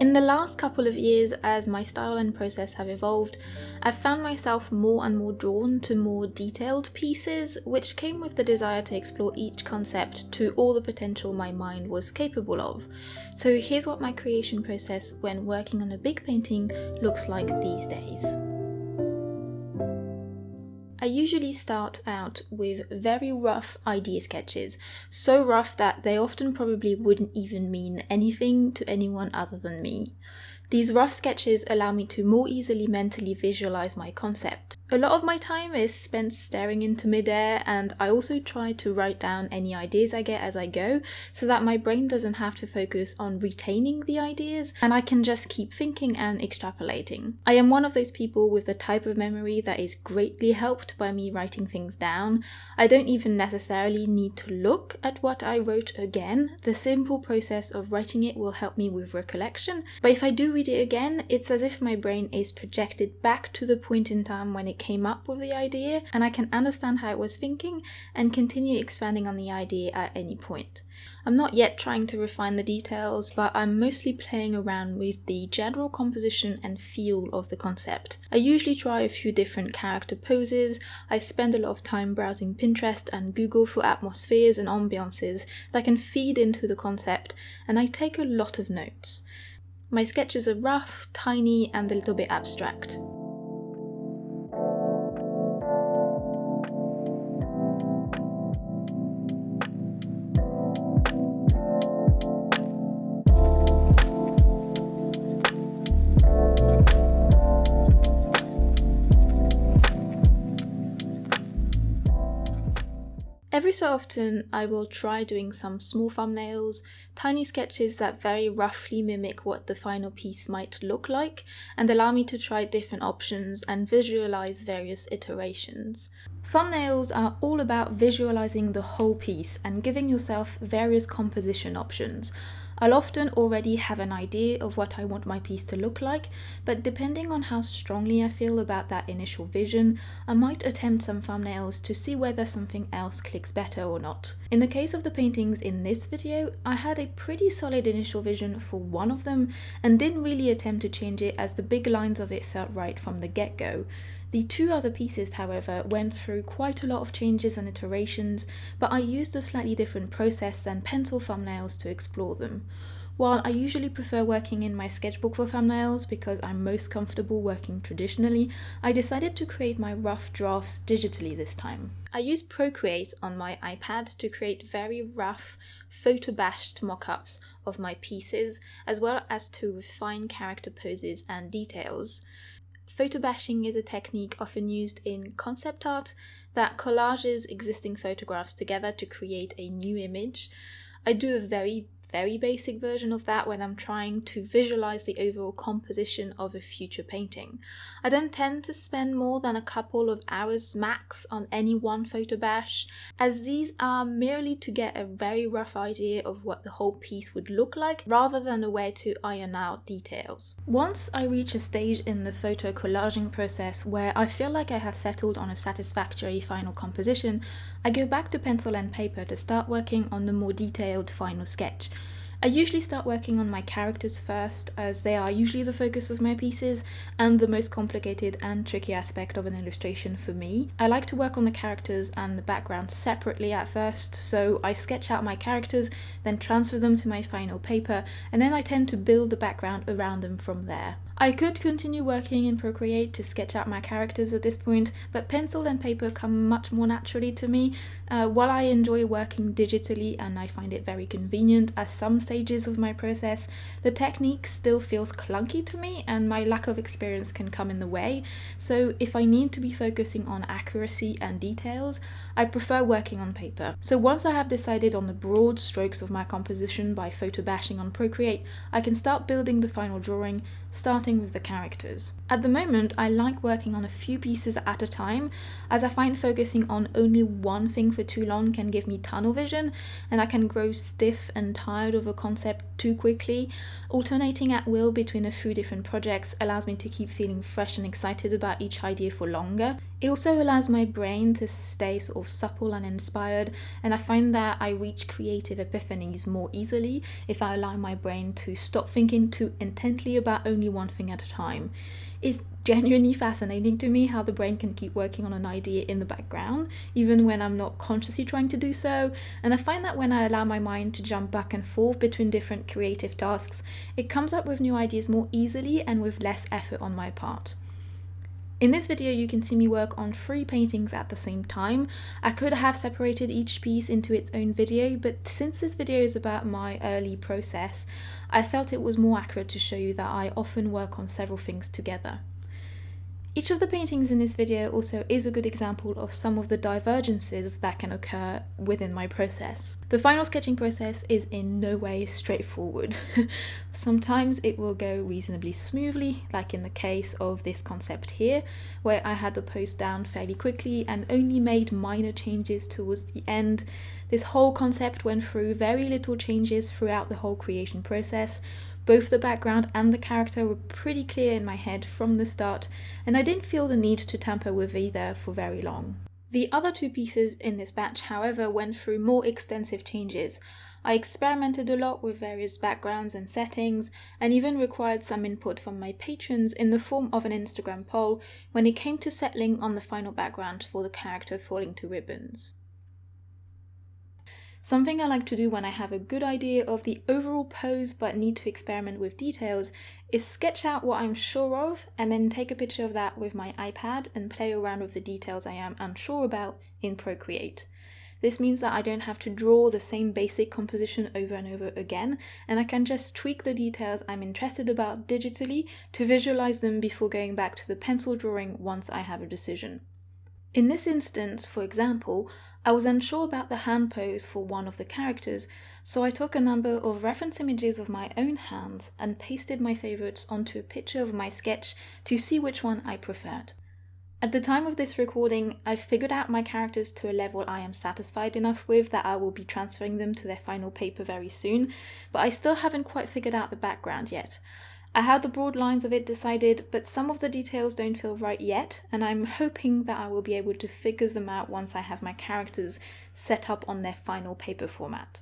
In the last couple of years, as my style and process have evolved, I've found myself more and more drawn to more detailed pieces, which came with the desire to explore each concept to all the potential my mind was capable of. So here's what my creation process when working on a big painting looks like these days. I usually start out with very rough idea sketches, so rough that they often probably wouldn't even mean anything to anyone other than me. These rough sketches allow me to more easily mentally visualize my concept. A lot of my time is spent staring into midair, and I also try to write down any ideas I get as I go, so that my brain doesn't have to focus on retaining the ideas, and I can just keep thinking and extrapolating. I am one of those people with the type of memory that is greatly helped by me writing things down. I don't even necessarily need to look at what I wrote again. The simple process of writing it will help me with recollection, but if I do read it again, it's as if my brain is projected back to the point in time when it came up with the idea, and I can understand how it was thinking and continue expanding on the idea at any point. I'm not yet trying to refine the details, but I'm mostly playing around with the general composition and feel of the concept. I usually try a few different character poses. I spend a lot of time browsing Pinterest and Google for atmospheres and ambiances that can feed into the concept, and I take a lot of notes. My sketches are rough, tiny, and a little bit abstract. Every so often, I will try doing some small thumbnails, tiny sketches that very roughly mimic what the final piece might look like, and allow me to try different options and visualize various iterations. Thumbnails are all about visualizing the whole piece and giving yourself various composition options. I'll often already have an idea of what I want my piece to look like, but depending on how strongly I feel about that initial vision, I might attempt some thumbnails to see whether something else clicks better or not. In the case of the paintings in this video, I had a pretty solid initial vision for one of them and didn't really attempt to change it, as the big lines of it felt right from the get-go. The two other pieces, however, went through quite a lot of changes and iterations, but I used a slightly different process than pencil thumbnails to explore them. While I usually prefer working in my sketchbook for thumbnails because I'm most comfortable working traditionally, I decided to create my rough drafts digitally this time. I used Procreate on my iPad to create very rough, photo-bashed mock-ups of my pieces, as well as to refine character poses and details. Photo bashing is a technique often used in concept art that collages existing photographs together to create a new image. I do a very basic version of that when I'm trying to visualize the overall composition of a future painting. I don't tend to spend more than a couple of hours max on any one photo bash, as these are merely to get a very rough idea of what the whole piece would look like, rather than a way to iron out details. Once I reach a stage in the photo collaging process where I feel like I have settled on a satisfactory final composition, I go back to pencil and paper to start working on the more detailed final sketch. I usually start working on my characters first, as they are usually the focus of my pieces and the most complicated and tricky aspect of an illustration for me. I like to work on the characters and the background separately at first, so I sketch out my characters, then transfer them to my final paper, and then I tend to build the background around them from there. I could continue working in Procreate to sketch out my characters at this point, but pencil and paper come much more naturally to me. While I enjoy working digitally and I find it very convenient at some stages of my process, the technique still feels clunky to me and my lack of experience can come in the way. So if I need to be focusing on accuracy and details, I prefer working on paper. So once I have decided on the broad strokes of my composition by photo bashing on Procreate, I can start building the final drawing, starting with the characters. At the moment, I like working on a few pieces at a time, as I find focusing on only one thing for too long can give me tunnel vision, and I can grow stiff and tired of a concept too quickly. Alternating at will between a few different projects allows me to keep feeling fresh and excited about each idea for longer. It also allows my brain to stay sort of supple and inspired, and I find that I reach creative epiphanies more easily if I allow my brain to stop thinking too intently about only one thing at a time. It's genuinely fascinating to me how the brain can keep working on an idea in the background, even when I'm not consciously trying to do so, and I find that when I allow my mind to jump back and forth between different creative tasks, it comes up with new ideas more easily and with less effort on my part. In this video, you can see me work on 3 paintings at the same time. I could have separated each piece into its own video, but since this video is about my early process, I felt it was more accurate to show you that I often work on several things together. Each of the paintings in this video also is a good example of some of the divergences that can occur within my process. The final sketching process is in no way straightforward. Sometimes it will go reasonably smoothly, like in the case of this concept here, where I had the post down fairly quickly and only made minor changes towards the end. This whole concept went through very little changes throughout the whole creation process. Both the background and the character were pretty clear in my head from the start, and I didn't feel the need to tamper with either for very long. The other 2 pieces in this batch, however, went through more extensive changes. I experimented a lot with various backgrounds and settings, and even required some input from my patrons in the form of an Instagram poll when it came to settling on the final background for the character falling to ribbons. Something I like to do when I have a good idea of the overall pose but need to experiment with details is sketch out what I'm sure of and then take a picture of that with my iPad and play around with the details I am unsure about in Procreate. This means that I don't have to draw the same basic composition over and over again, and I can just tweak the details I'm interested about digitally to visualize them before going back to the pencil drawing once I have a decision. In this instance, for example, I was unsure about the hand pose for one of the characters, so I took a number of reference images of my own hands and pasted my favorites onto a picture of my sketch to see which one I preferred. At the time of this recording, I've figured out my characters to a level I am satisfied enough with that I will be transferring them to their final paper very soon, but I still haven't quite figured out the background yet. I had the broad lines of it decided, but some of the details don't feel right yet, and I'm hoping that I will be able to figure them out once I have my characters set up on their final paper format.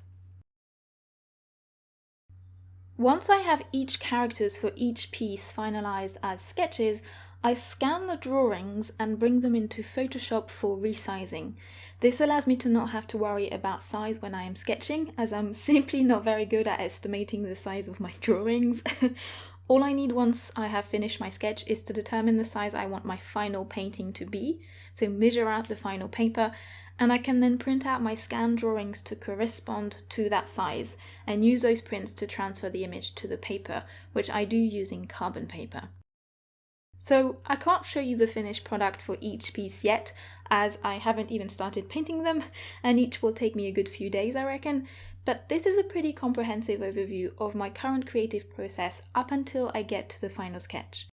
Once I have each characters for each piece finalized as sketches, I scan the drawings and bring them into Photoshop for resizing. This allows me to not have to worry about size when I am sketching, as I'm simply not very good at estimating the size of my drawings. All I need once I have finished my sketch is to determine the size I want my final painting to be, so measure out the final paper, and I can then print out my scanned drawings to correspond to that size, and use those prints to transfer the image to the paper, which I do using carbon paper. So I can't show you the finished product for each piece yet, as I haven't even started painting them, and each will take me a good few days, I reckon, but this is a pretty comprehensive overview of my current creative process up until I get to the final sketch.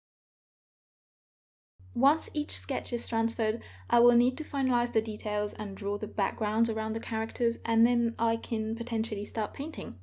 Once each sketch is transferred, I will need to finalize the details and draw the backgrounds around the characters, and then I can potentially start painting.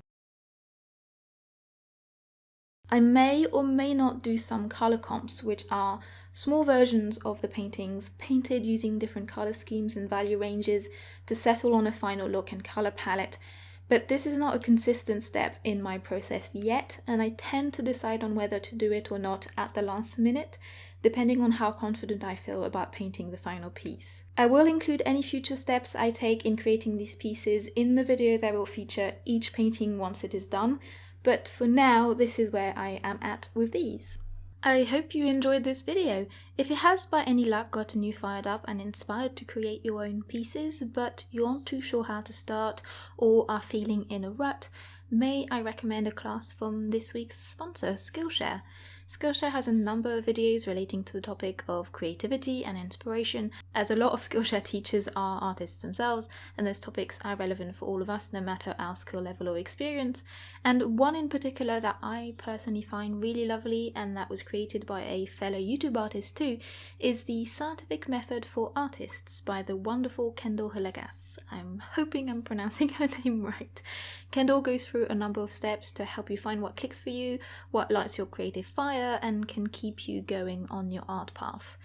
I may or may not do some color comps, which are small versions of the paintings painted using different color schemes and value ranges to settle on a final look and color palette, but this is not a consistent step in my process yet, and I tend to decide on whether to do it or not at the last minute, depending on how confident I feel about painting the final piece. I will include any future steps I take in creating these pieces in the video that will feature each painting once it is done, but for now, this is where I am at with these. I hope you enjoyed this video. If it has by any luck gotten you fired up and inspired to create your own pieces, but you aren't too sure how to start or are feeling in a rut, may I recommend a class from this week's sponsor, Skillshare. Skillshare has a number of videos relating to the topic of creativity and inspiration, as a lot of Skillshare teachers are artists themselves, and those topics are relevant for all of us no matter our skill level or experience. And one in particular that I personally find really lovely, and that was created by a fellow YouTube artist too, is the Scientific Method for Artists by the wonderful Kendyll Hillegas. I'm hoping I'm pronouncing her name right. Kendyll goes through a number of steps to help you find what clicks for you, what lights your creative fire, and can keep you going on your art path.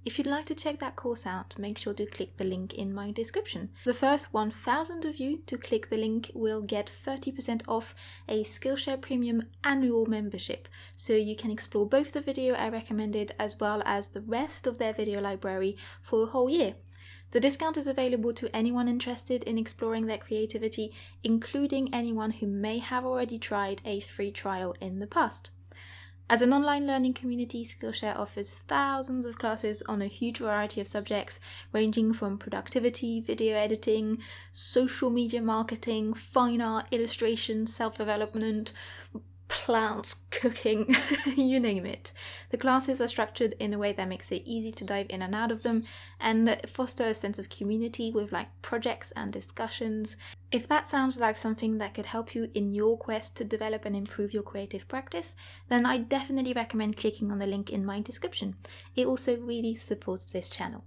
If you'd like to check that course out, make sure to click the link in my description. The first 1,000 of you to click the link will get 30% off a Skillshare Premium annual membership, so you can explore both the video I recommended as well as the rest of their video library for a whole year. The discount is available to anyone interested in exploring their creativity, including anyone who may have already tried a free trial in the past. As an online learning community, Skillshare offers thousands of classes on a huge variety of subjects, ranging from productivity, video editing, social media marketing, fine art, illustration, self-development, plants, cooking, you name it. The classes are structured in a way that makes it easy to dive in and out of them and foster a sense of community with projects and discussions. If that sounds like something that could help you in your quest to develop and improve your creative practice, then I definitely recommend clicking on the link in my description. It also really supports this channel.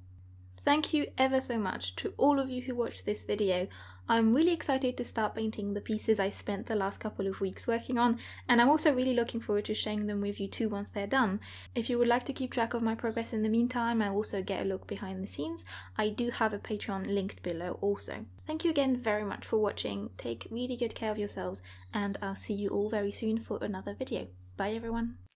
Thank you ever so much to all of you who watched this video. I'm really excited to start painting the pieces I spent the last couple of weeks working on, and I'm also really looking forward to sharing them with you too once they're done. If you would like to keep track of my progress in the meantime and also get a look behind the scenes, I do have a Patreon linked below also. Thank you again very much for watching, take really good care of yourselves, and I'll see you all very soon for another video. Bye everyone!